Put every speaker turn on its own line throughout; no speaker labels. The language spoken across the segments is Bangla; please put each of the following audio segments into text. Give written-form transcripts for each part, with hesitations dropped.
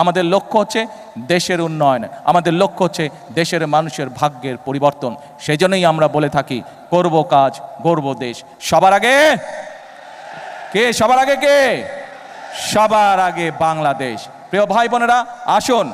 আমাদের লক্ষ্য হচ্ছে দেশের উন্নয়ন, আমাদের লক্ষ্য হচ্ছে দেশের মানুষের ভাগ্যের পরিবর্তন। সেই জন্যই আমরা বলে থাকি করব কাজ গড়ব দেশ। সবার আগে কে? সবার আগে কে? সবার আগে বাংলাদেশ। প্রিয় ভাই বোনেরা, আসুন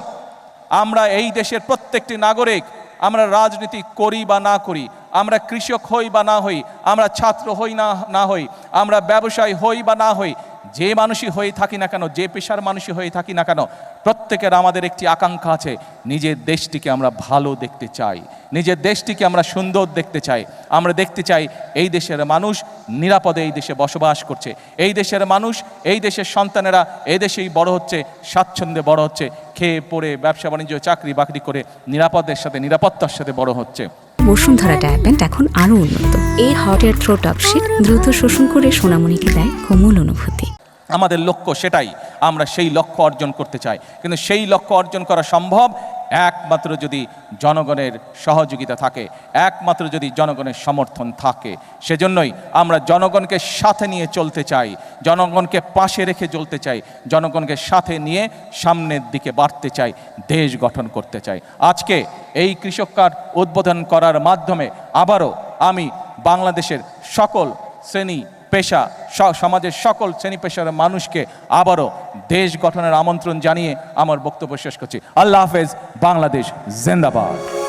আমরা এই দেশের প্রত্যেকটি নাগরিক, আমরা রাজনীতি করি বা না করি, আমরা কৃষক হই বা না হই, আমরা ছাত্র হই না হই, আমরা ব্যবসায়ী হই বা না হই, যে মানুষই হয়ে থাকি না কেন, যে পেশার মানুষই হয়ে থাকি না কেন, প্রত্যেকের আমাদের একটি আকাঙ্ক্ষা আছে, নিজের দেশটিকে আমরা ভালো দেখতে চাই, নিজের দেশটিকে আমরা সুন্দর দেখতে চাই। আমরা দেখতে চাই এই দেশের মানুষ নিরাপদে এই দেশে বসবাস করছে, এই দেশের মানুষ, এই দেশের সন্তানেরা এই দেশেই বড় হচ্ছে, স্বাচ্ছন্দ্যে বড় হচ্ছে, খেয়ে পড়ে ব্যবসা বাণিজ্য চাকরি বাকরি করে নিরাপত্তার সাথে বড় হচ্ছে।
বসুন্ধরা ডায়াপেন্ট এখন আরো উন্নত। এই হট এয়ার থ্রো টপশিট দ্রুত শোষণ করে সোনামণিকে দেয় কোমল অনুভূতি।
আমাদের লক্ষ্য সেটাই, আমরা সেই লক্ষ্য অর্জন করতে চাই, কিন্তু সেই লক্ষ্য অর্জন করা সম্ভব একমাত্র যদি জনগণের সহযোগিতা থাকে, একমাত্র যদি জনগণের সমর্থন থাকে। সেজন্যই আমরা জনগণকে সাথে নিয়ে চলতে চাই, জনগণকে পাশে রেখে চলতে চাই, জনগণকে সাথে নিয়ে সামনের দিকে বাড়তে চাই, দেশ গঠন করতে চাই। আজকে এই কৃষক কার্ড উদ্বোধন করার মাধ্যমে আবারও আমি বাংলাদেশের সকল শ্রেণী পেশা, সমাজের সকল শ্রেণী পেশার মানুষকে আবারও দেশ গঠনের আমন্ত্রণ জানিয়ে আমার বক্তব্য শেষ করছি। আল্লাহ হাফেজ। বাংলাদেশ জিন্দাবাদ।